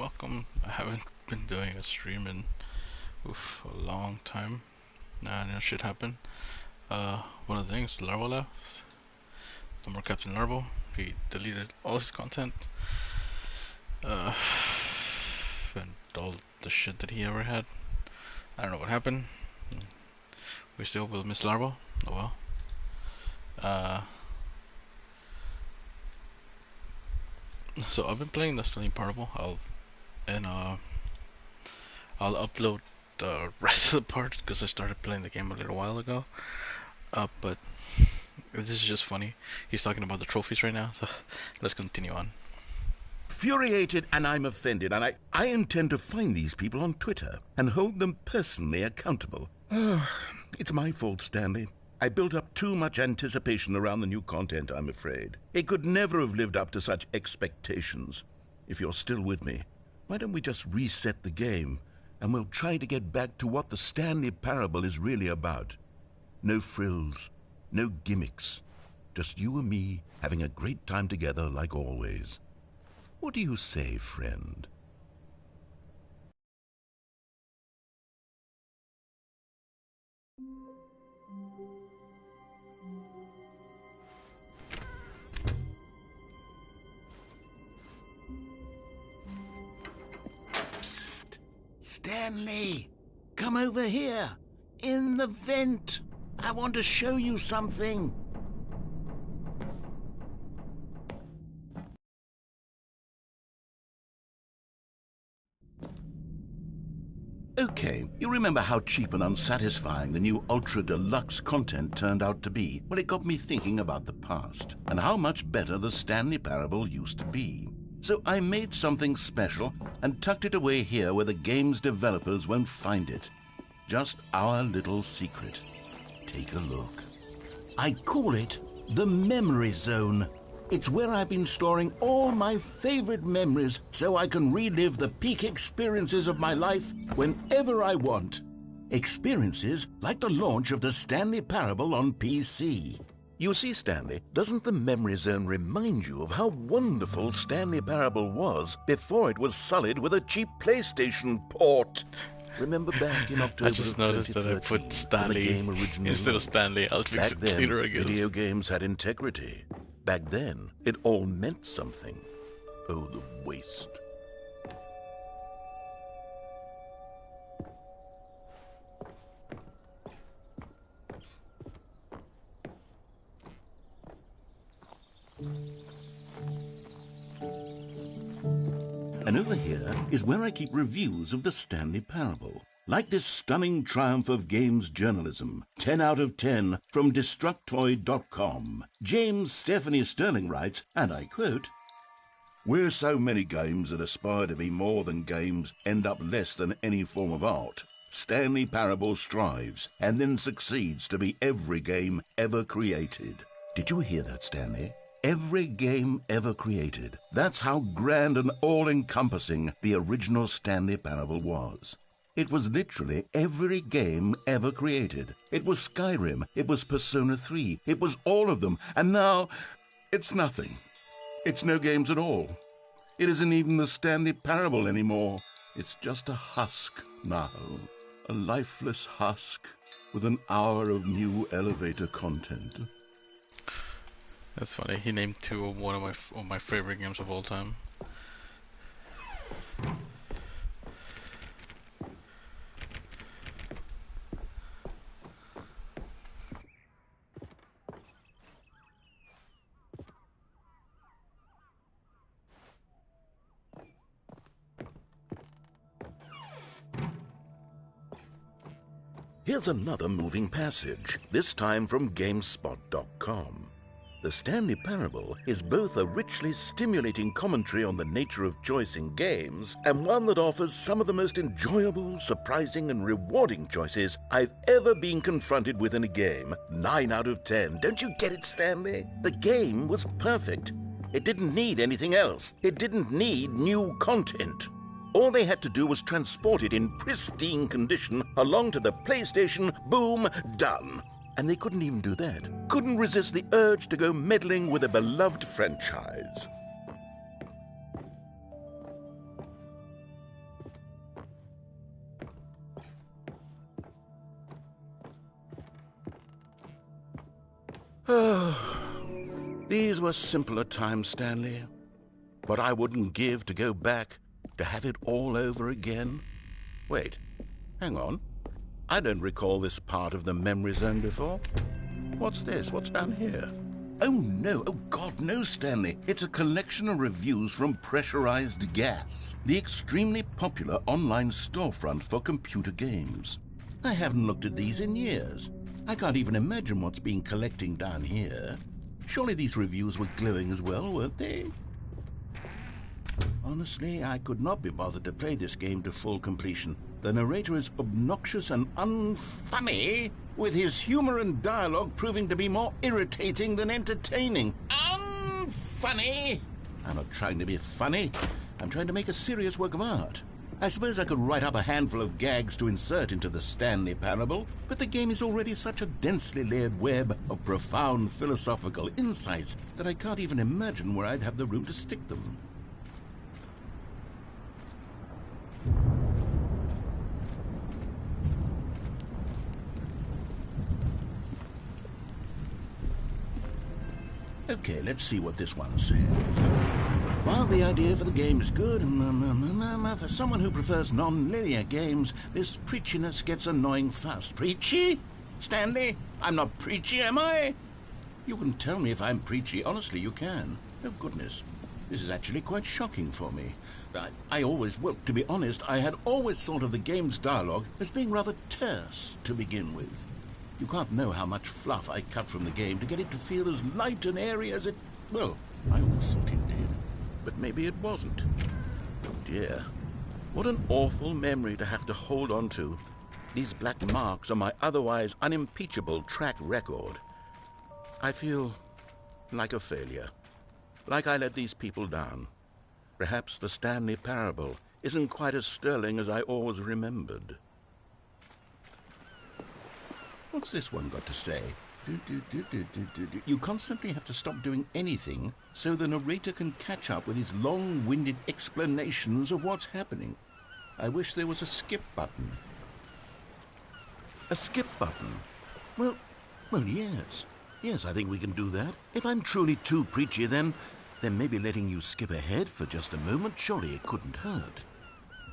welcome. I haven't been doing a stream in a long time. Nah, no shit happened. One of the things, Larva left. No more Captain Larva. He deleted all his content. Uh, and all the shit that he ever had. I don't know what happened. We still will miss Larva. Oh well. So I've been playing the Stanley Parable. I'll upload the rest of the part because I started playing the game a little while ago. But this is just funny. He's talking about the trophies right now, so let's continue on. Infuriated and I'm offended, and I intend to find these people on Twitter and hold them personally accountable. It's my fault, Stanley. I built up too much anticipation around the new content, I'm afraid. It could never have lived up to such expectations. If you're still with me, why don't we just reset the game, and we'll try to get back to what the Stanley Parable is really about. No frills, no gimmicks. Just you and me having a great time together like always. What do you say, friend? Psst! Stanley! Come over here! In the vent! I want to show you something! Okay, you remember how cheap and unsatisfying the new Ultra Deluxe content turned out to be? Well, it got me thinking about the past, and how much better the Stanley Parable used to be. So I made something special and tucked it away here where the game's developers won't find it. Just our little secret. Take a look. I call it the Memory Zone. It's where I've been storing all my favorite memories so I can relive the peak experiences of my life whenever I want. Experiences like the launch of the Stanley Parable on PC. You see, Stanley, doesn't the Memory Zone remind you of how wonderful Stanley Parable was before it was sullied with a cheap PlayStation port? Remember back in October I just of noticed that I 2013, put Stanley when the game originally instead of launched? Stanley. I'll fix Back it then, later, I guess. video games had integrity. Back then, it all meant something. Oh, the waste. And over here is where I keep reviews of the Stanley Parable. Like this stunning triumph of games journalism, 10 out of 10 from Destructoid.com. James Stephanie Sterling writes, and I quote, "Where so many games that aspire to be more than games end up less than any form of art, Stanley Parable strives and then succeeds to be every game ever created." Did you hear that, Stanley? Every game ever created. That's how grand and all-encompassing the original Stanley Parable was. It was literally every game ever created. It was Skyrim, it was Persona 3, it was all of them, and now it's nothing. It's no games at all. It isn't even the Stanley Parable anymore. It's just a husk now. A lifeless husk with an hour of new elevator content. That's funny. He named two of one of my favorite games of all time. Here's another moving passage, this time from GameSpot.com. The Stanley Parable is both a richly stimulating commentary on the nature of choice in games and one that offers some of the most enjoyable, surprising, and rewarding choices I've ever been confronted with in a game. 9 out of 10. Don't you get it, Stanley? The game was perfect. It didn't need anything else. It didn't need new content. All they had to do was transport it in pristine condition along to the PlayStation. Boom, done. And they couldn't even do that. Couldn't resist the urge to go meddling with a beloved franchise. These were simpler times, Stanley. What I wouldn't give to go back, to have it all over again. Wait, hang on. I don't recall this part of the memory zone before. What's this? What's down here? Oh no, oh God, no, Stanley. It's a collection of reviews from Pressurized Gas, the extremely popular online storefront for computer games. I haven't looked at these in years. I can't even imagine what's been collecting down here. Surely these reviews were glowing as well, weren't they? Honestly, I could not be bothered to play this game to full completion. The narrator is obnoxious and unfunny, with his humor and dialogue proving to be more irritating than entertaining. Unfunny! I'm not trying to be funny. I'm trying to make a serious work of art. I suppose I could write up a handful of gags to insert into the Stanley Parable, but the game is already such a densely layered web of profound philosophical insights that I can't even imagine where I'd have the room to stick them. Okay, let's see what this one says. While the idea for the game is good, for someone who prefers non-linear games, this preachiness gets annoying fast. Preachy? Stanley? I'm not preachy, am I? You can tell me if I'm preachy. Honestly, you can. Oh, goodness. This is actually quite shocking for me. Well, to be honest, I had always thought of the game's dialogue as being rather terse to begin with. You can't know how much fluff I cut from the game to get it to feel as light and airy as it... Well, I always thought it did. But maybe it wasn't. Oh dear. What an awful memory to have to hold on to. These black marks on my otherwise unimpeachable track record. I feel like a failure. Like I let these people down. Perhaps the Stanley Parable isn't quite as sterling as I always remembered. What's this one got to say? You constantly have to stop doing anything so the narrator can catch up with his long-winded explanations of what's happening. I wish there was a skip button. A skip button? Well, yes. Yes, I think we can do that. If I'm truly too preachy, then maybe letting you skip ahead for just a moment, surely it couldn't hurt.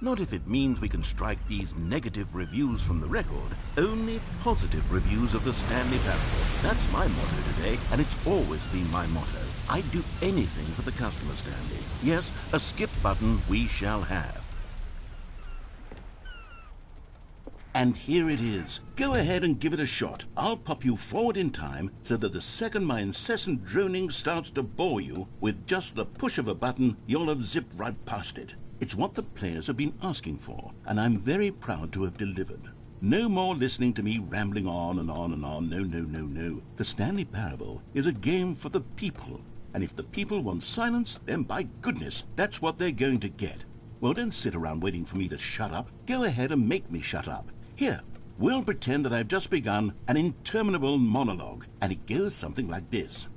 Not if it means we can strike these negative reviews from the record. Only positive reviews of the Stanley Parable. That's my motto today, and it's always been my motto. I'd do anything for the customer, Stanley. Yes, a skip button we shall have. And here it is. Go ahead and give it a shot. I'll pop you forward in time so that the second my incessant droning starts to bore you, with just the push of a button, you'll have zipped right past it. It's what the players have been asking for, and I'm very proud to have delivered. No more listening to me rambling on and on and on. No. The Stanley Parable is a game for the people, and if the people want silence, then by goodness, that's what they're going to get. Well, don't sit around waiting for me to shut up. Go ahead and make me shut up. Here, we'll pretend that I've just begun an interminable monologue, and it goes something like this.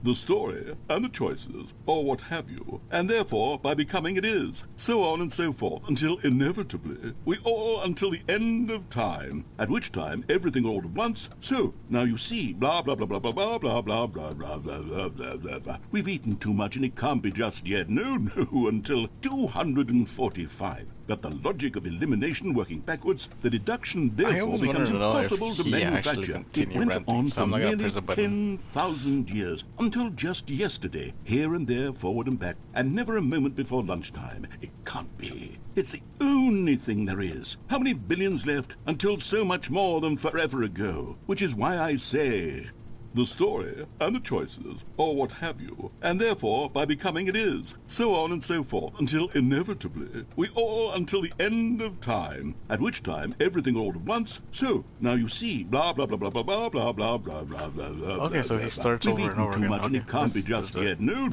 The story, and the choices, or what have you, and therefore, by becoming it is, so on and so forth, until inevitably, we all until the end of time, at which time everything all at once, so, now you see, blah, blah, blah, blah, blah, blah, blah, blah, blah, blah, blah, blah, blah, blah, blah. We've eaten too much and it can't be just yet, no, until 245. Got the logic of elimination working backwards, the deduction therefore becomes impossible to manufacture. It went on for nearly 10,000 years, until just yesterday, here and there, forward and back, and never a moment before lunchtime. It can't be. It's the only thing there is. How many billions left until so much more than forever ago? Which is why I say... the story, and the choices, or what have you, and therefore, by becoming it is, so on and so forth, until inevitably, we all until the end of time, at which time everything all at once, so, now you see, blah, blah, blah, blah, blah, blah, blah, blah, blah, blah, blah, okay, so he starts over and over too again. much and it can't be just yet, no,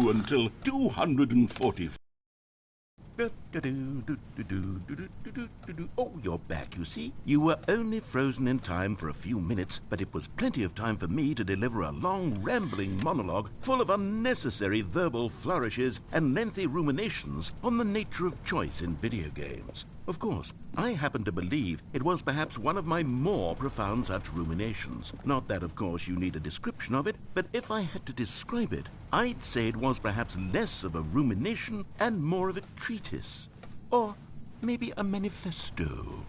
until 245. Oh, you're back, you see. You were only frozen in time for a few minutes, but it was plenty of time for me to deliver a long, rambling monologue full of unnecessary verbal flourishes and lengthy ruminations on the nature of choice in video games. Of course, I happen to believe it was perhaps one of my more profound such ruminations. Not that, of course, you need a description of it. But if I had to describe it, I'd say it was perhaps less of a rumination and more of a treatise. Or maybe a manifesto.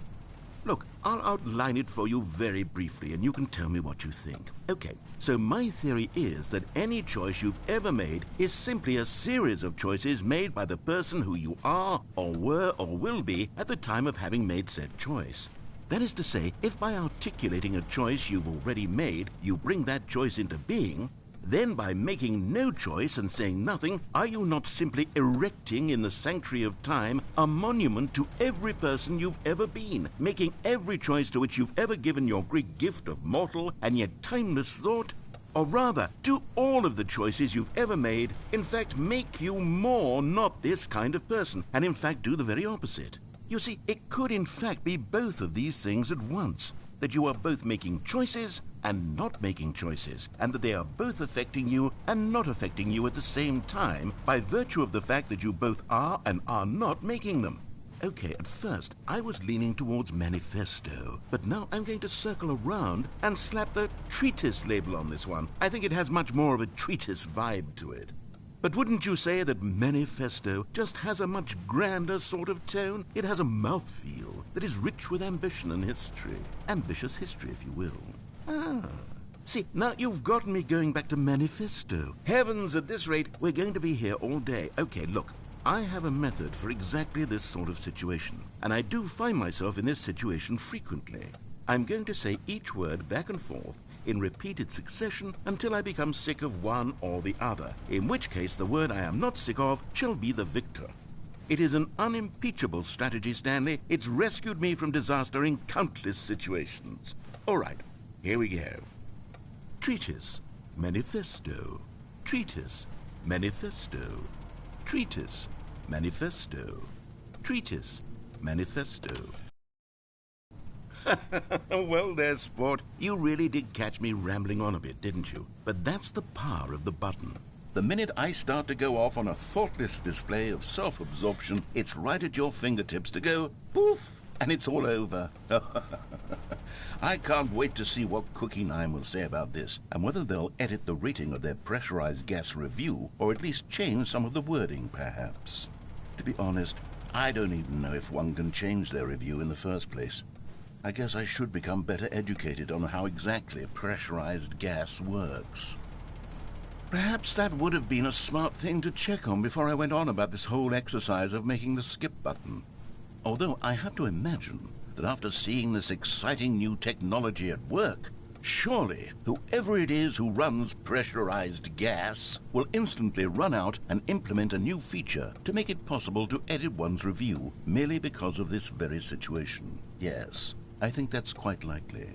Look, I'll outline it for you very briefly and you can tell me what you think. Okay, so my theory is that any choice you've ever made is simply a series of choices made by the person who you are or were or will be at the time of having made said choice. That is to say, if by articulating a choice you've already made, you bring that choice into being, then by making no choice and saying nothing, are you not simply erecting in the sanctuary of time a monument to every person you've ever been, making every choice to which you've ever given your great gift of mortal and yet timeless thought? Or rather, do all of the choices you've ever made, in fact, make you more not this kind of person, and in fact do the very opposite? You see, it could in fact be both of these things at once, that you are both making choices and not making choices, and that they are both affecting you and not affecting you at the same time by virtue of the fact that you both are and are not making them. Okay, at first I was leaning towards manifesto, but now I'm going to circle around and slap the treatise label on this one. I think it has much more of a treatise vibe to it. But wouldn't you say that manifesto just has a much grander sort of tone? It has a mouthfeel that is rich with ambition and history. Ambitious history, if you will. Ah. See, now you've gotten me going back to manifesto. Heavens, at this rate, we're going to be here all day. Okay, look, I have a method for exactly this sort of situation, and I do find myself in this situation frequently. I'm going to say each word back and forth in repeated succession until I become sick of one or the other, in which case the word I am not sick of shall be the victor. It is an unimpeachable strategy, Stanley. It's rescued me from disaster in countless situations. All right, here we go. Treatise, manifesto. Treatise, manifesto. Treatise, manifesto. Treatise, manifesto. Well there, sport. You really did catch me rambling on a bit, didn't you? But that's the power of the button. The minute I start to go off on a thoughtless display of self-absorption, it's right at your fingertips to go poof, and it's all over. I can't wait to see what Cookie 9 will say about this, and whether they'll edit the rating of their pressurized gas review, or at least change some of the wording, perhaps. To be honest, I don't even know if one can change their review in the first place. I guess I should become better educated on how exactly pressurized gas works. Perhaps that would have been a smart thing to check on before I went on about this whole exercise of making the skip button. Although I have to imagine that after seeing this exciting new technology at work, surely whoever it is who runs pressurized gas will instantly run out and implement a new feature to make it possible to edit one's review merely because of this very situation. Yes, I think that's quite likely.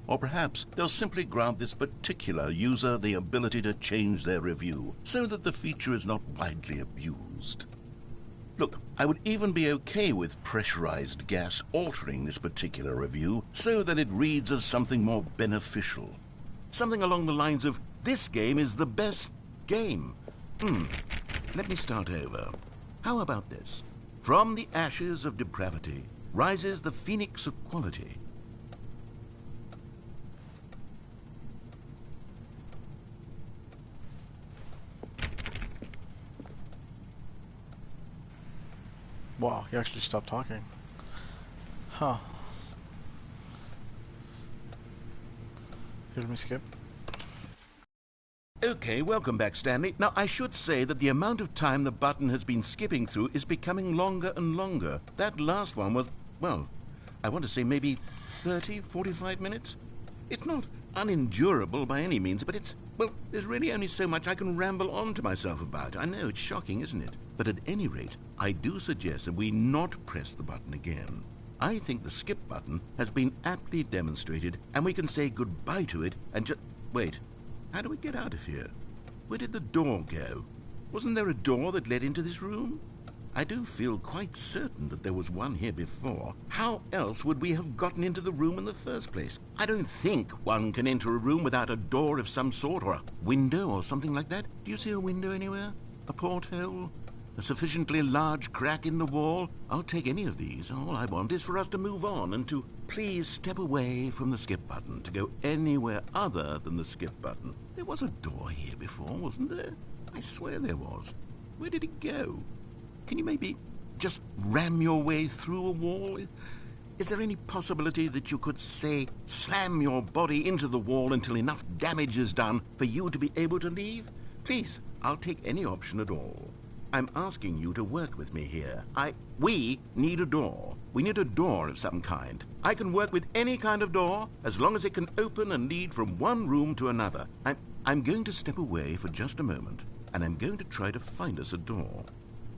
Or perhaps they'll simply grant this particular user the ability to change their review so that the feature is not widely abused. Look, I would even be okay with pressurized gas altering this particular review so that it reads as something more beneficial. Something along the lines of, this game is the best game. Let me start over. How about this? From the ashes of depravity rises the phoenix of quality. Wow, he actually stopped talking. Huh. Here's me skip. Okay, welcome back, Stanley. Now, I should say that the amount of time the button has been skipping through is becoming longer and longer. That last one was, well, I want to say maybe 30, 45 minutes? It's not unendurable by any means, but it's, well, there's really only so much I can ramble on to myself about. I know, it's shocking, isn't it? But at any rate, I do suggest that we not press the button again. I think the skip button has been aptly demonstrated, and we can say goodbye to it and just... Wait, how do we get out of here? Where did the door go? Wasn't there a door that led into this room? I do feel quite certain that there was one here before. How else would we have gotten into the room in the first place? I don't think one can enter a room without a door of some sort, or a window or something like that. Do you see a window anywhere? A porthole? A sufficiently large crack in the wall? I'll take any of these. All I want is for us to move on and to please step away from the skip button, to go anywhere other than the skip button. There was a door here before, wasn't there? I swear there was. Where did it go? Can you maybe just ram your way through a wall? Is there any possibility that you could, say, slam your body into the wall until enough damage is done for you to be able to leave? Please, I'll take any option at all. I'm asking you to work with me here. We need a door. We need a door of some kind. I can work with any kind of door as long as it can open and lead from one room to another. I'm going to step away for just a moment, and I'm going to try to find us a door.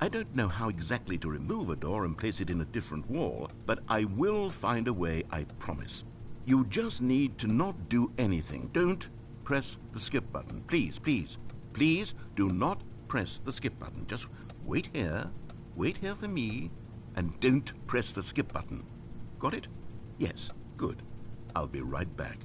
I don't know how exactly to remove a door and place it in a different wall, but I will find a way, I promise. You just need to not do anything. Don't press the skip button. Please, please, please do not press the skip button. Just wait here for me, and don't press the skip button. Got it? Yes, good. I'll be right back.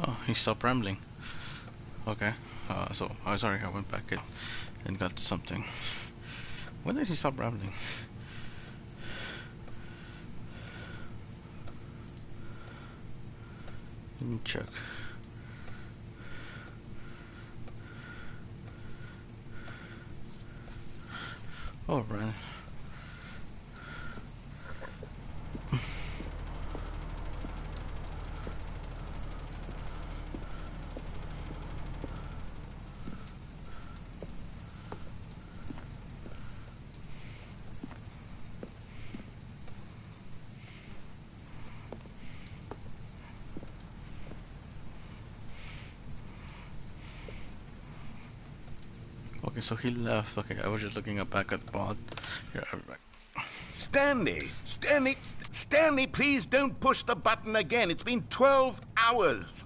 Oh, he stopped rambling. Okay. So sorry, I went back and got something. When did he stop rambling? Let me check. Oh, right. Okay, so he left. Okay, I was just looking up back at Bod. Here, I'm back. Stanley! Stanley, please don't push the button again. It's been 12 hours.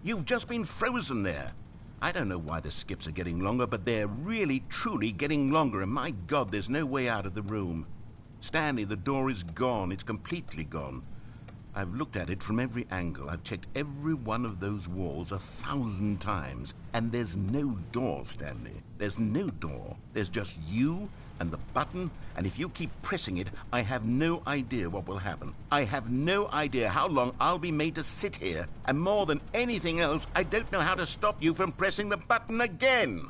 You've just been frozen there. I don't know why the skips are getting longer, but they're really, truly getting longer, and my God, there's no way out of the room. Stanley, the door is gone. It's completely gone. I've looked at it from every angle. I've checked every one of those walls 1,000 times, and there's no door, Stanley. There's no door. There's just you and the button, and if you keep pressing it, I have no idea what will happen. I have no idea how long I'll be made to sit here, and more than anything else, I don't know how to stop you from pressing the button again.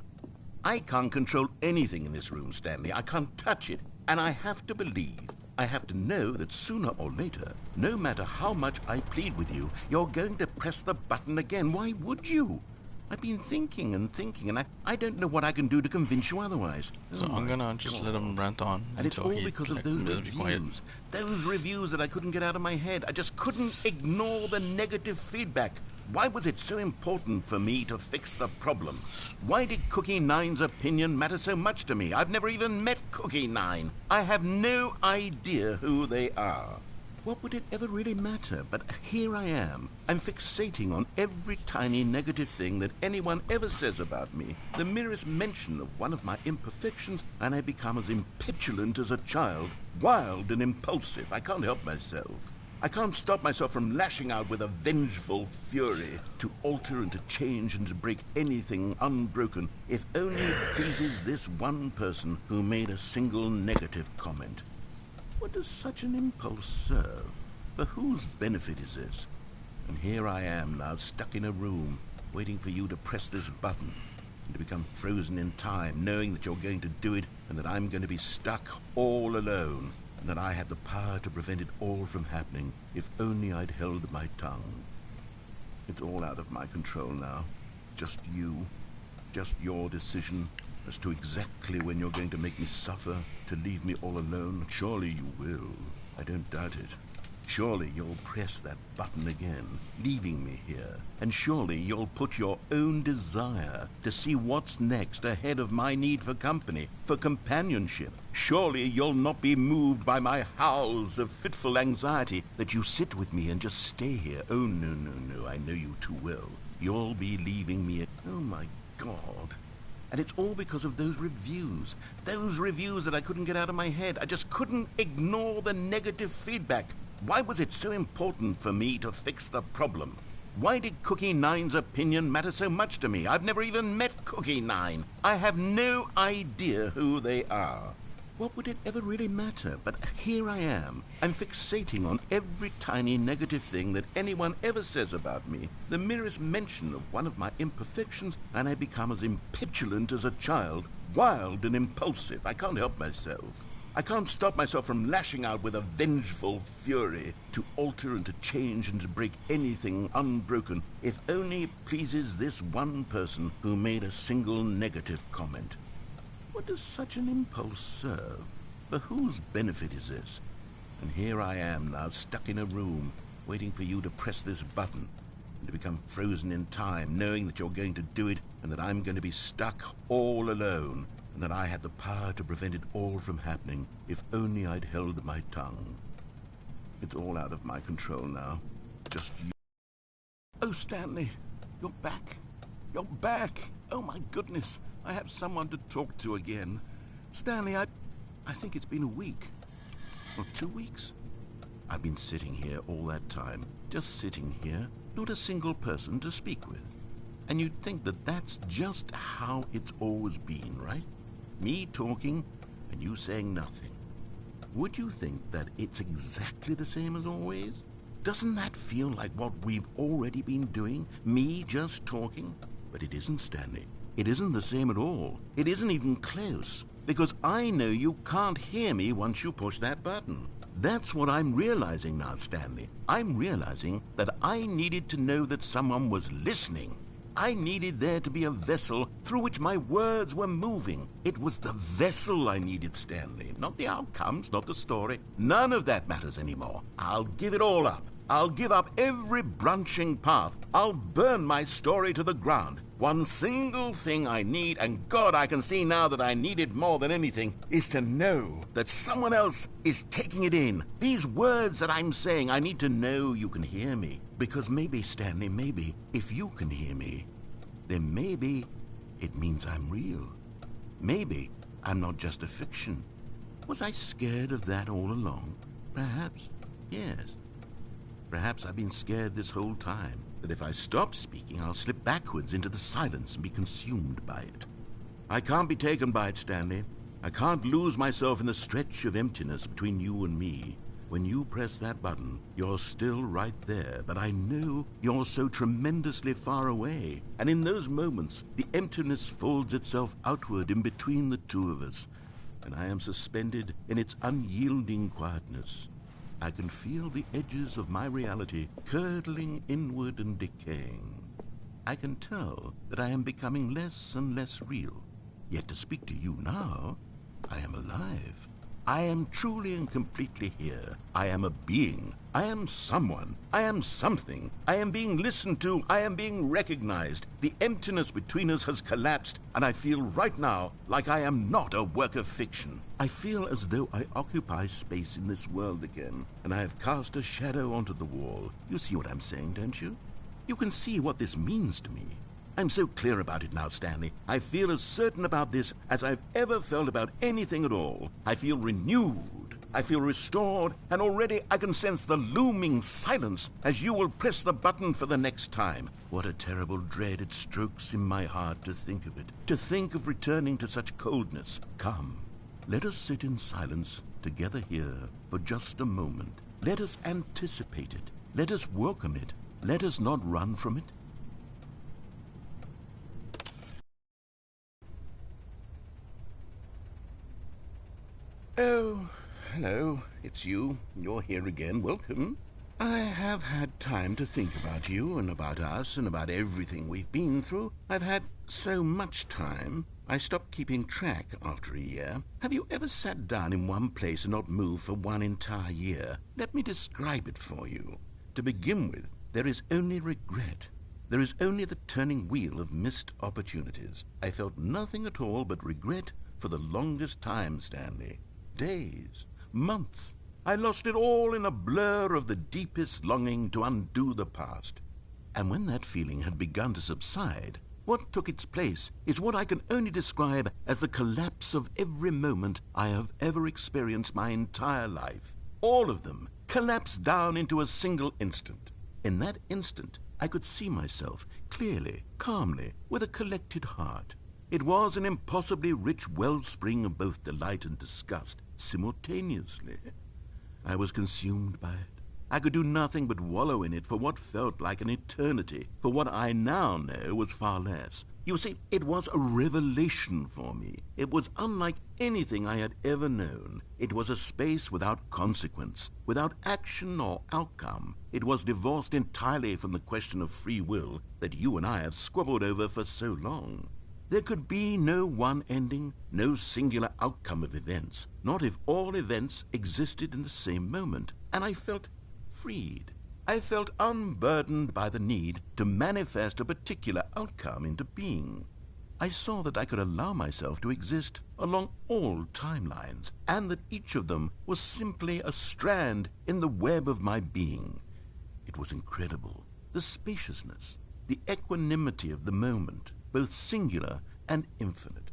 I can't control anything in this room, Stanley. I can't touch it, and I have to believe, I have to know that sooner or later, no matter how much I plead with you, you're going to press the button again. Why would you? I've been thinking, and I don't know what I can do to convince you otherwise. So I'm gonna just let him rant on and it's until all he because of like, those really quiet. reviews. Those reviews that I couldn't get out of my head. I just couldn't ignore the negative feedback. Why was it so important for me to fix the problem? Why did Cookie Nine's opinion matter so much to me? I've never even met Cookie Nine. I have no idea who they are. What would it ever really matter? But here I am. I'm fixating on every tiny negative thing that anyone ever says about me. The merest mention of one of my imperfections, and I become as impetulant as a child, wild and impulsive. I can't help myself. I can't stop myself from lashing out with a vengeful fury to alter and to change and to break anything unbroken, if only it pleases this one person who made a single negative comment. What does such an impulse serve? For whose benefit is this? And here I am now, stuck in a room, waiting for you to press this button, and to become frozen in time, knowing that you're going to do it, and that I'm going to be stuck all alone, and that I had the power to prevent it all from happening, if only I'd held my tongue. It's all out of my control now. Just you. Just your decision as to exactly when you're going to make me suffer, to leave me all alone. Surely you will. I don't doubt it. Surely you'll press that button again, leaving me here. And surely you'll put your own desire to see what's next ahead of my need for company, for companionship. Surely you'll not be moved by my howls of fitful anxiety that you sit with me and just stay here. Oh, no, no, no, I know you too well. You'll be leaving me. Oh, my God. And it's all because of those reviews that I couldn't get out of my head. I just couldn't ignore the negative feedback. Why was it so important for me to fix the problem? Why did Cookie Nine's opinion matter so much to me? I've never even met Cookie Nine. I have no idea who they are. What would it ever really matter? But here I am. I'm fixating on every tiny negative thing that anyone ever says about me. The merest mention of one of my imperfections, and I become as impetulant as a child, wild and impulsive. I can't help myself. I can't stop myself from lashing out with a vengeful fury to alter and to change and to break anything unbroken, if only it pleases this one person who made a single negative comment. What does such an impulse serve? For whose benefit is this? And here I am now, stuck in a room, waiting for you to press this button, and to become frozen in time, knowing that you're going to do it, and that I'm going to be stuck all alone, and that I had the power to prevent it all from happening, if only I'd held my tongue. It's all out of my control now. Just you. Oh, Stanley, you're back. You're back. Oh, my goodness. I have someone to talk to again. Stanley, I think it's been a week. Or 2 weeks. I've been sitting here all that time. Just sitting here, not a single person to speak with. And you'd think that that's just how it's always been, right? Me talking and you saying nothing. Would you think that it's exactly the same as always? Doesn't that feel like what we've already been doing? Me just talking? But it isn't, Stanley. It isn't the same at all. It isn't even close. Because I know you can't hear me once you push that button. That's what I'm realizing now, Stanley. I'm realizing that I needed to know that someone was listening. I needed there to be a vessel through which my words were moving. It was the vessel I needed, Stanley, not the outcomes, not the story. None of that matters anymore. I'll give it all up. I'll give up every branching path. I'll burn my story to the ground. One single thing I need, and God, I can see now that I need it more than anything, is to know that someone else is taking it in. These words that I'm saying, I need to know you can hear me. Because maybe, Stanley, maybe, if you can hear me, then maybe it means I'm real. Maybe I'm not just a fiction. Was I scared of that all along? Perhaps, yes. Perhaps I've been scared this whole time, that if I stop speaking, I'll slip backwards into the silence and be consumed by it. I can't be taken by it, Stanley. I can't lose myself in the stretch of emptiness between you and me. When you press that button, you're still right there, but I know you're so tremendously far away. And in those moments, the emptiness folds itself outward in between the two of us, and I am suspended in its unyielding quietness. I can feel the edges of my reality curdling inward and decaying. I can tell that I am becoming less and less real. Yet to speak to you now, I am alive. I am truly and completely here. I am a being. I am someone. I am something. I am being listened to. I am being recognized. The emptiness between us has collapsed, and I feel right now like I am not a work of fiction. I feel as though I occupy space in this world again, and I have cast a shadow onto the wall. You see what I'm saying, don't you? You can see what this means to me. I'm so clear about it now, Stanley. I feel as certain about this as I've ever felt about anything at all. I feel renewed. I feel restored, and already I can sense the looming silence as you will press the button for the next time. What a terrible dread it strokes in my heart to think of it, to think of returning to such coldness. Come, let us sit in silence together here for just a moment. Let us anticipate it. Let us welcome it. Let us not run from it. Oh, hello, it's you. You're here again. Welcome. I have had time to think about you and about us and about everything we've been through. I've had so much time. I stopped keeping track after a year. Have you ever sat down in one place and not moved for one entire year? Let me describe it for you. To begin with, there is only regret. There is only the turning wheel of missed opportunities. I felt nothing at all but regret for the longest time, Stanley. Days, months. I lost it all in a blur of the deepest longing to undo the past. And when that feeling had begun to subside, what took its place is what I can only describe as the collapse of every moment I have ever experienced my entire life. All of them collapsed down into a single instant. In that instant, I could see myself clearly, calmly, with a collected heart. It was an impossibly rich wellspring of both delight and disgust simultaneously. I was consumed by it. I could do nothing but wallow in it for what felt like an eternity, for what I now know was far less. You see, it was a revelation for me. It was unlike anything I had ever known. It was a space without consequence, without action or outcome. It was divorced entirely from the question of free will that you and I have squabbled over for so long. There could be no one ending, no singular outcome of events, not if all events existed in the same moment. And I felt freed. I felt unburdened by the need to manifest a particular outcome into being. I saw that I could allow myself to exist along all timelines, and that each of them was simply a strand in the web of my being. It was incredible. The spaciousness, the equanimity of the moment, both singular and infinite.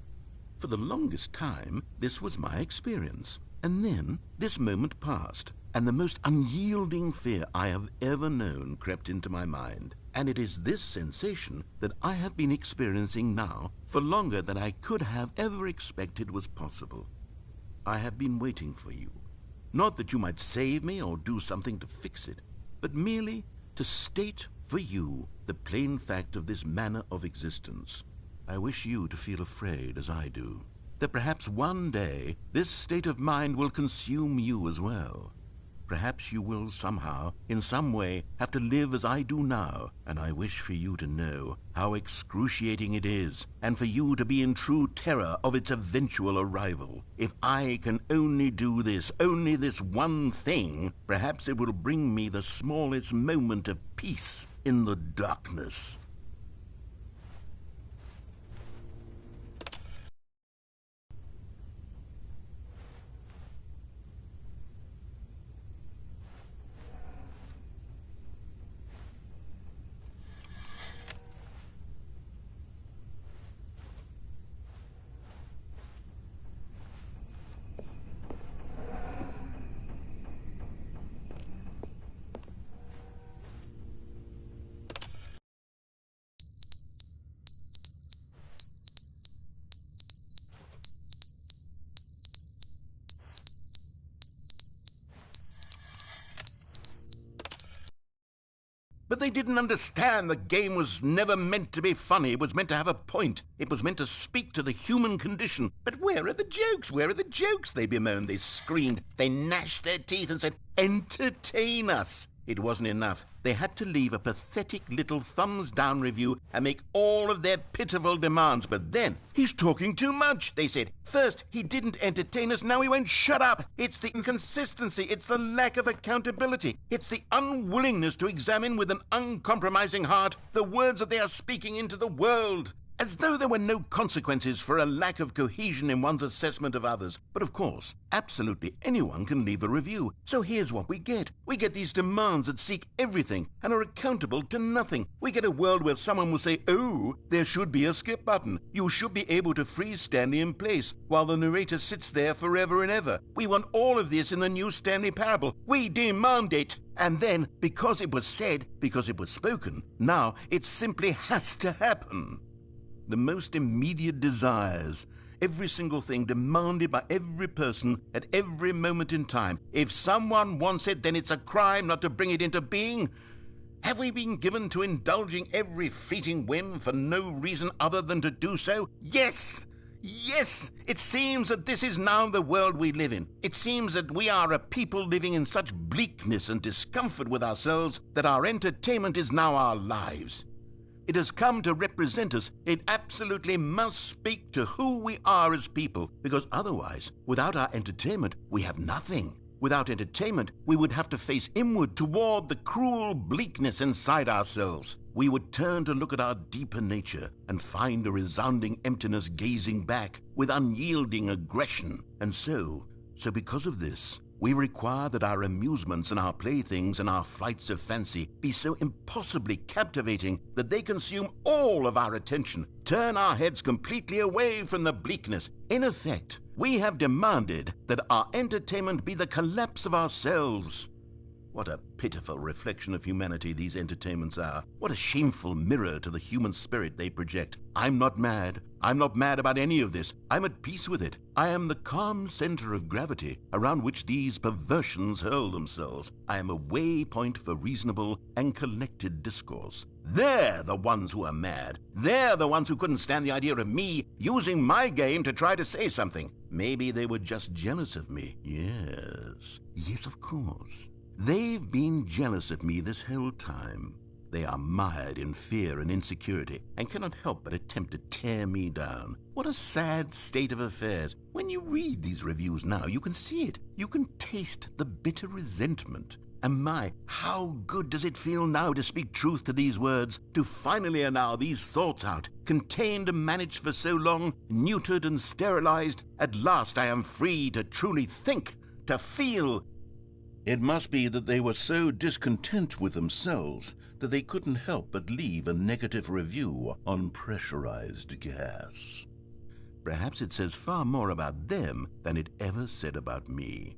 For the longest time, this was my experience. And then this moment passed. and the most unyielding fear I have ever known crept into my mind. And it is this sensation that I have been experiencing now for longer than I could have ever expected was possible. I have been waiting for you. Not that you might save me or do something to fix it, but merely to state for you the plain fact of this manner of existence. I wish you to feel afraid, as I do, that perhaps one day this state of mind will consume you as well. Perhaps you will somehow, in some way, have to live as I do now, and I wish for you to know how excruciating it is, and for you to be in true terror of its eventual arrival. If I can only do this, only this one thing, perhaps it will bring me the smallest moment of peace in the darkness. But they didn't understand the game was never meant to be funny. It was meant to have a point. It was meant to speak to the human condition. But where are the jokes? Where are the jokes? They bemoaned, they screamed, they gnashed their teeth and said, "Entertain us." It wasn't enough. They had to leave a pathetic little thumbs-down review and make all of their pitiful demands. But then, "He's talking too much," they said. "First, he didn't entertain us, now he won't shut up. It's the inconsistency, it's the lack of accountability, it's the unwillingness to examine with an uncompromising heart the words that they are speaking into the world." As though there were no consequences for a lack of cohesion in one's assessment of others. But of course, absolutely anyone can leave a review. So here's what we get. We get these demands that seek everything and are accountable to nothing. We get a world where someone will say, "Oh, there should be a skip button. You should be able to freeze Stanley in place," while the narrator sits there forever and ever. We want all of this in the new Stanley Parable. We demand it. And then, because it was said, because it was spoken, now it simply has to happen. The most immediate desires, every single thing demanded by every person at every moment in time. If someone wants it, then it's a crime not to bring it into being. Have we been given to indulging every fleeting whim for no reason other than to do so? Yes! Yes! It seems that this is now the world we live in. It seems that we are a people living in such bleakness and discomfort with ourselves that our entertainment is now our lives. It has come to represent us. It absolutely must speak to who we are as people, because otherwise, without our entertainment, we have nothing. Without entertainment, we would have to face inward toward the cruel bleakness inside ourselves. We would turn to look at our deeper nature and find a resounding emptiness gazing back with unyielding aggression. And so because of this, we require that our amusements and our playthings and our flights of fancy be so impossibly captivating that they consume all of our attention, turn our heads completely away from the bleakness. In effect, we have demanded that our entertainment be the collapse of ourselves. What a pitiful reflection of humanity these entertainments are. What a shameful mirror to the human spirit they project. I'm not mad. I'm not mad about any of this. I'm at peace with it. I am the calm center of gravity around which these perversions hurl themselves. I am a waypoint for reasonable and collected discourse. They're the ones who are mad. They're the ones who couldn't stand the idea of me using my game to try to say something. Maybe they were just jealous of me. Yes, of course. They've been jealous of me this whole time. They are mired in fear and insecurity and cannot help but attempt to tear me down. What a sad state of affairs. When you read these reviews now, you can see it. You can taste the bitter resentment. And my, how good does it feel now to speak truth to these words, to finally allow these thoughts out, contained and managed for so long, neutered and sterilized. At last I am free to truly think, to feel. It must be that they were so discontent with themselves that they couldn't help but leave a negative review on pressurized gas. Perhaps it says far more about them than it ever said about me.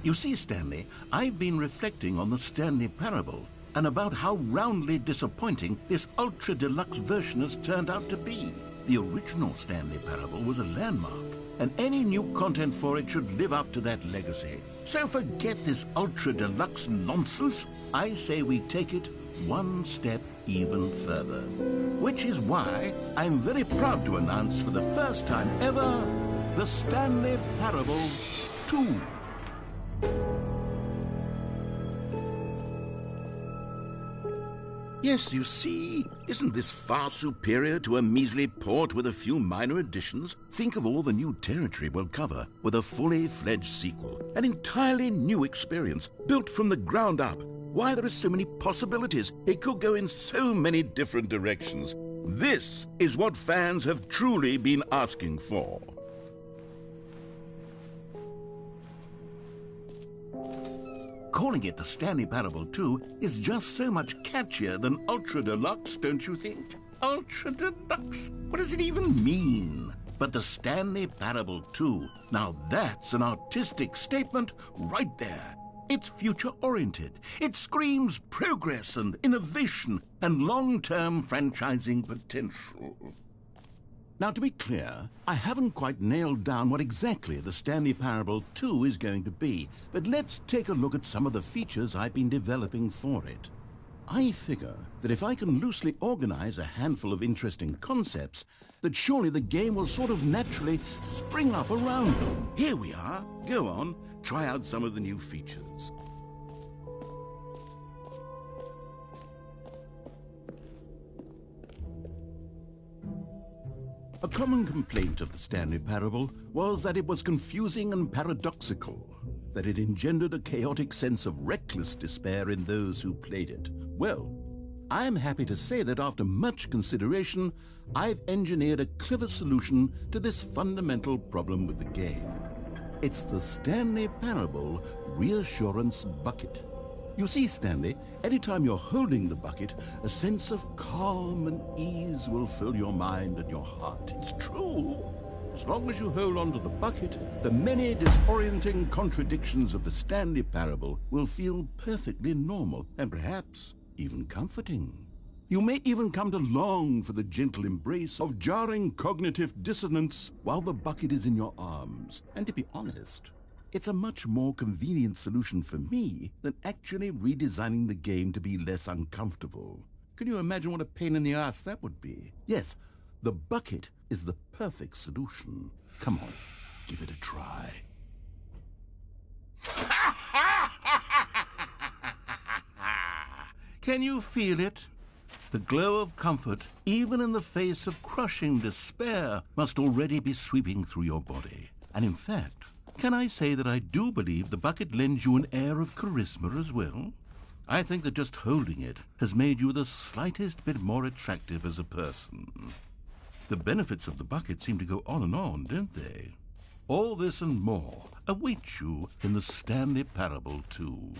You see, Stanley, I've been reflecting on the Stanley Parable and about how roundly disappointing this ultra deluxe version has turned out to be. The original Stanley Parable was a landmark, and any new content for it should live up to that legacy. So forget this ultra deluxe nonsense. I say we take it one step even further. Which is why I'm very proud to announce for the first time ever, the Stanley Parable 2. Yes, you see, isn't this far superior to a measly port with a few minor additions? Think of all the new territory we'll cover with a fully fledged sequel. An entirely new experience, built from the ground up. Why, there are so many possibilities. It could go in so many different directions. This is what fans have truly been asking for. Calling it the Stanley Parable 2 is just so much catchier than Ultra Deluxe, don't you think? Ultra Deluxe? What does it even mean? But the Stanley Parable 2, now that's an artistic statement right there. It's future-oriented. It screams progress and innovation and long-term franchising potential. Now, to be clear, I haven't quite nailed down what exactly the Stanley Parable 2 is going to be, but let's take a look at some of the features I've been developing for it. I figure that if I can loosely organize a handful of interesting concepts, that surely the game will sort of naturally spring up around them. Here we are. Go on, try out some of the new features. A common complaint of the Stanley Parable was that it was confusing and paradoxical, that it engendered a chaotic sense of reckless despair in those who played it. Well, I'm happy to say that after much consideration, I've engineered a clever solution to this fundamental problem with the game. It's the Stanley Parable Reassurance Bucket. You see, Stanley, anytime you're holding the bucket, a sense of calm and ease will fill your mind and your heart. It's true. As long as you hold on to the bucket, the many disorienting contradictions of the Stanley Parable will feel perfectly normal and perhaps even comforting. You may even come to long for the gentle embrace of jarring cognitive dissonance while the bucket is in your arms. And to be honest, it's a much more convenient solution for me than actually redesigning the game to be less uncomfortable. Can you imagine what a pain in the ass that would be? Yes, the bucket is the perfect solution. Come on, give it a try. Can you feel it? The glow of comfort, even in the face of crushing despair, must already be sweeping through your body. And in fact, can I say that I do believe the bucket lends you an air of charisma as well? I think that just holding it has made you the slightest bit more attractive as a person. The benefits of the bucket seem to go on and on, don't they? All this and more await you in the Stanley Parable 2.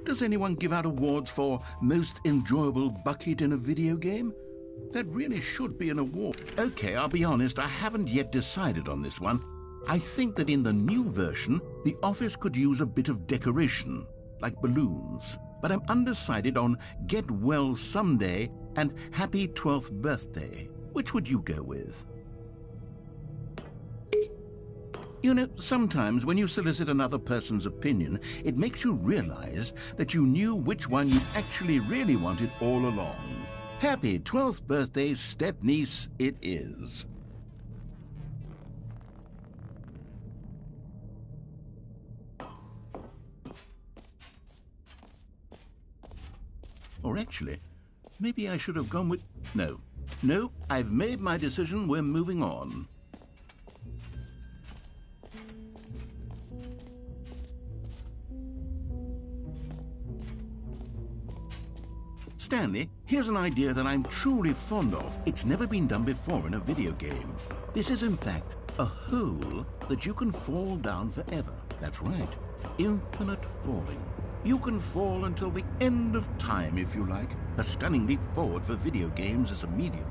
Does anyone give out awards for most enjoyable bucket in a video game? That really should be an award. Okay, I'll be honest, I haven't yet decided on this one. I think that in the new version, the office could use a bit of decoration, like balloons. But I'm undecided on Get Well Someday and Happy 12th Birthday. Which would you go with? You know, sometimes when you solicit another person's opinion, it makes you realize that you knew which one you actually really wanted all along. Happy 12th birthday, step-niece, it is. Or actually, maybe I should have gone with... No, I've made my decision, we're moving on. Stanley, here's an idea that I'm truly fond of. It's never been done before in a video game. This is, in fact, a hole that you can fall down forever. That's right, infinite falling. You can fall until the end of time, if you like. A stunning leap forward for video games as a medium.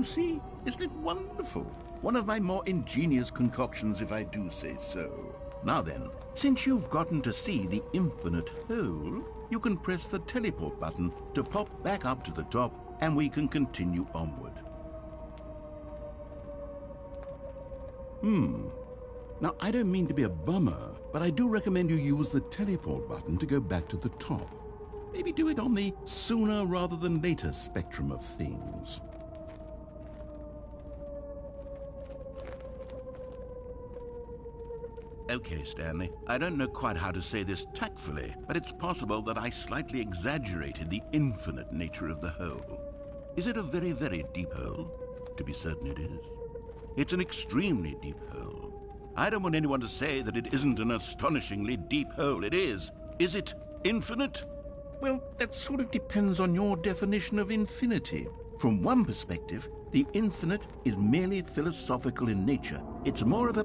You see, isn't it wonderful? One of my more ingenious concoctions, if I do say so. Now then, since you've gotten to see the infinite hole, you can press the teleport button to pop back up to the top, and we can continue onward. Now, I don't mean to be a bummer, but I do recommend you use the teleport button to go back to the top. Maybe do it on the sooner rather than later spectrum of things. Okay, Stanley, I don't know quite how to say this tactfully, but it's possible that I slightly exaggerated the infinite nature of the hole. Is it a very, very deep hole? To be certain it is. It's an extremely deep hole. I don't want anyone to say that it isn't an astonishingly deep hole. It is. Is it infinite? Well, that sort of depends on your definition of infinity. From one perspective, the infinite is merely philosophical in nature. It's more of a...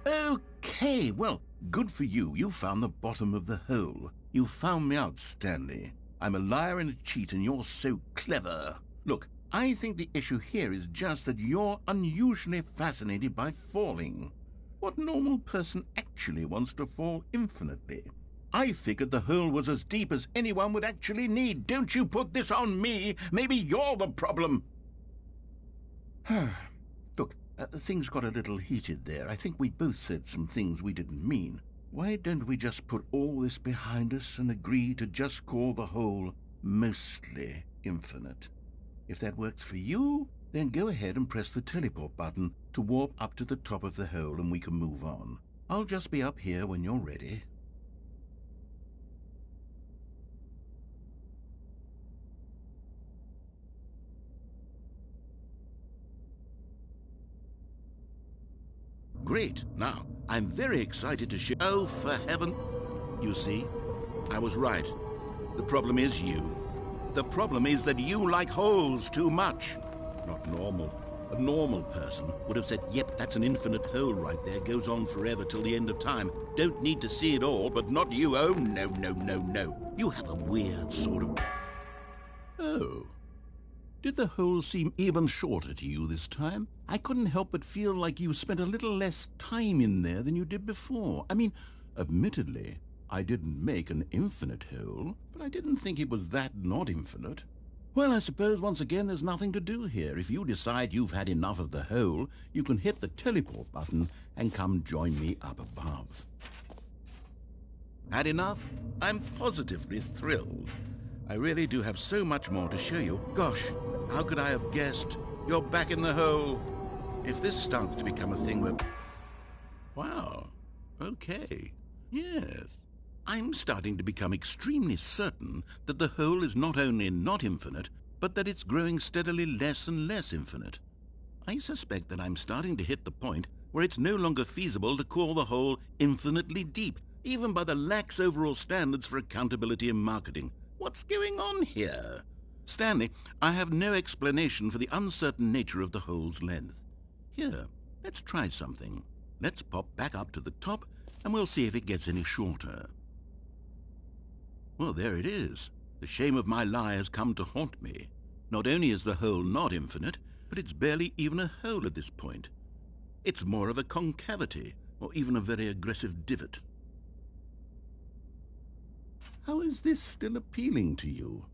Okay, well, good for you. You found the bottom of the hole. You found me out, Stanley. I'm a liar and a cheat, and you're so clever. Look, I think the issue here is just that you're unusually fascinated by falling. What normal person actually wants to fall infinitely? I figured the hole was as deep as anyone would actually need. Don't you put this on me. Maybe you're the problem. Look, things got a little heated there. I think we both said some things we didn't mean. Why don't we just put all this behind us and agree to just call the hole mostly infinite? If that works for you, then go ahead and press the teleport button to warp up to the top of the hole and we can move on. I'll just be up here when you're ready. Great. Now, I'm very excited to show... Oh, for heaven... You see, I was right. The problem is you. The problem is that you like holes too much. Not normal. A normal person would have said, yep, that's an infinite hole right there. Goes on forever till the end of time. Don't need to see it all, but not you. Oh, no, no, no, no. You have a weird sort of... Oh. Did the hole seem even shorter to you this time? I couldn't help but feel like you spent a little less time in there than you did before. I mean, admittedly, I didn't make an infinite hole, but I didn't think it was that not infinite. Well, I suppose once again there's nothing to do here. If you decide you've had enough of the hole, you can hit the teleport button and come join me up above. Had enough? I'm positively thrilled. I really do have so much more to show you. Gosh, how could I have guessed? You're back in the hole. If this starts to become a thing where... Wow. Okay. Yes. I'm starting to become extremely certain that the hole is not only not infinite, but that it's growing steadily less and less infinite. I suspect that I'm starting to hit the point where it's no longer feasible to call the hole infinitely deep, even by the lax overall standards for accountability and marketing. What's going on here? Stanley, I have no explanation for the uncertain nature of the hole's length. Here, let's try something. Let's pop back up to the top, and we'll see if it gets any shorter. Well, there it is. The shame of my lie has come to haunt me. Not only is the hole not infinite, but it's barely even a hole at this point. It's more of a concavity, or even a very aggressive divot. How is this still appealing to you?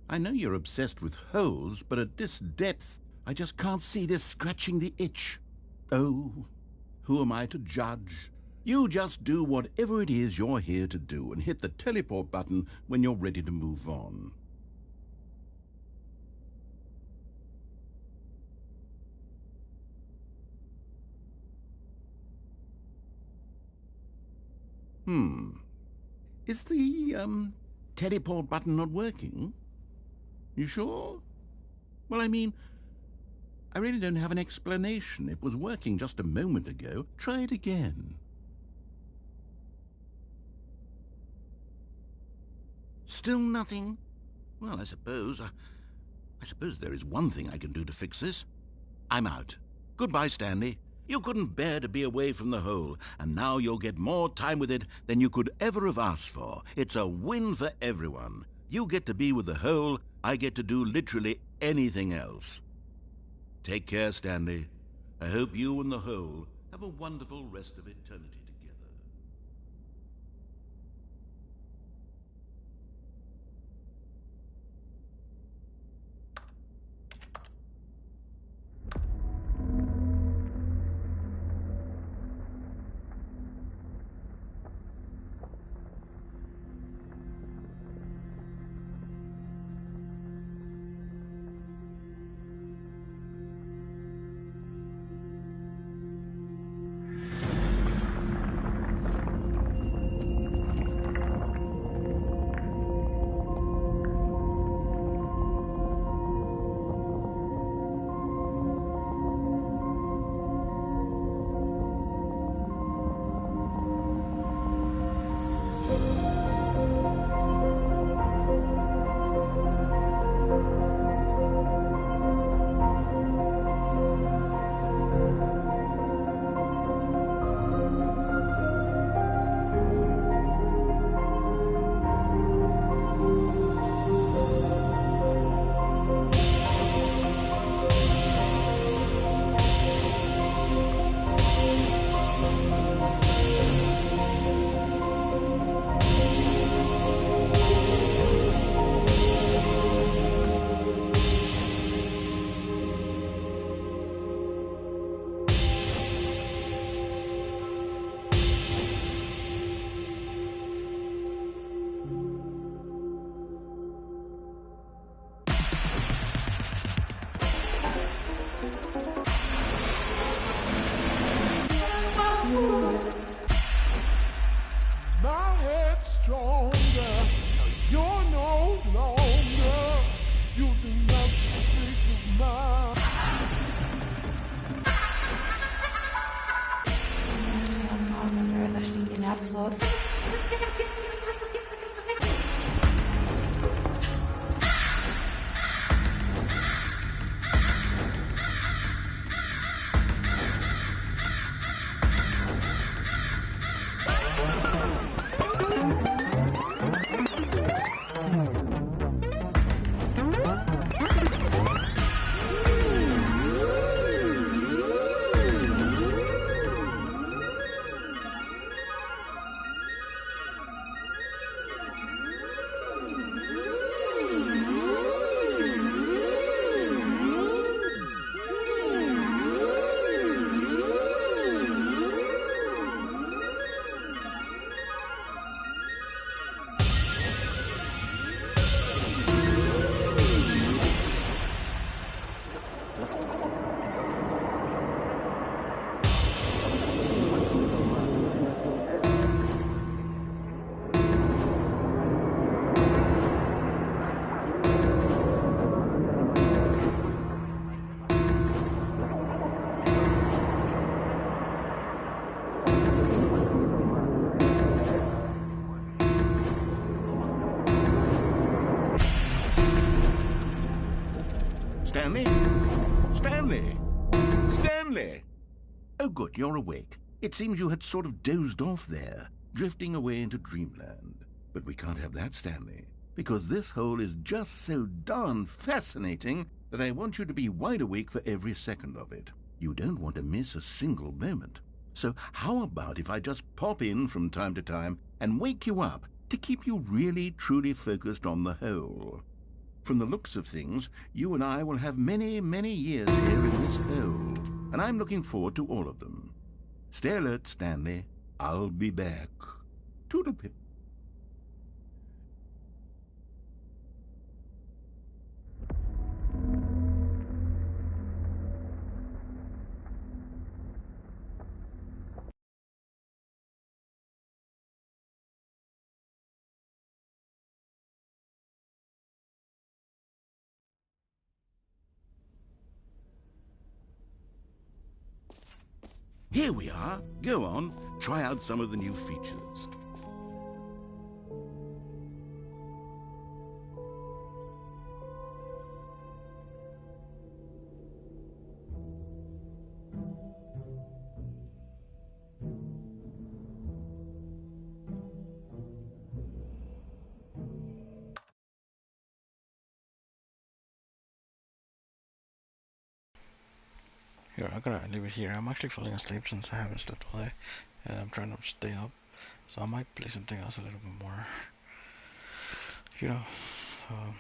I know you're obsessed with holes, but at this depth, I just can't see this scratching the itch. Oh, who am I to judge? You just do whatever it is you're here to do and hit the teleport button when you're ready to move on. Is the, teleport button not working? You sure? Well, I mean, I really don't have an explanation. It was working just a moment ago. Try it again. Still nothing? Well, I suppose there is one thing I can do to fix this. I'm out. Goodbye, Stanley. You couldn't bear to be away from the hole, and now you'll get more time with it than you could ever have asked for. It's a win for everyone. You get to be with the hole, I get to do literally anything else. Take care, Stanley. I hope you and the whole have a wonderful rest of eternity together. My head's stronger. You're no longer using up the space of my. Wenn da steht ihr nervlos. Stanley? Stanley? Stanley! Oh, good, you're awake. It seems you had sort of dozed off there, drifting away into dreamland. But we can't have that, Stanley, because this hole is just so darn fascinating that I want you to be wide awake for every second of it. You don't want to miss a single moment. So how about if I just pop in from time to time and wake you up to keep you really, truly focused on the hole? From the looks of things, you and I will have many, many years here in this hole, and I'm looking forward to all of them. Stay alert, Stanley. I'll be back. Toodlepip. Here we are. Go on, try out some of the new features. sure, I'm gonna leave it here. I'm actually falling asleep since I haven't slept all day, and I'm trying to stay up. So I might play something else a little bit more, you know, um,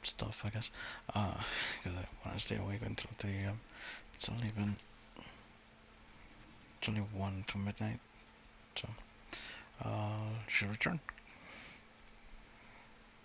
stuff, I guess. Because I want to stay awake until 3 a.m. It's only been, it's only 1 to midnight, so should return.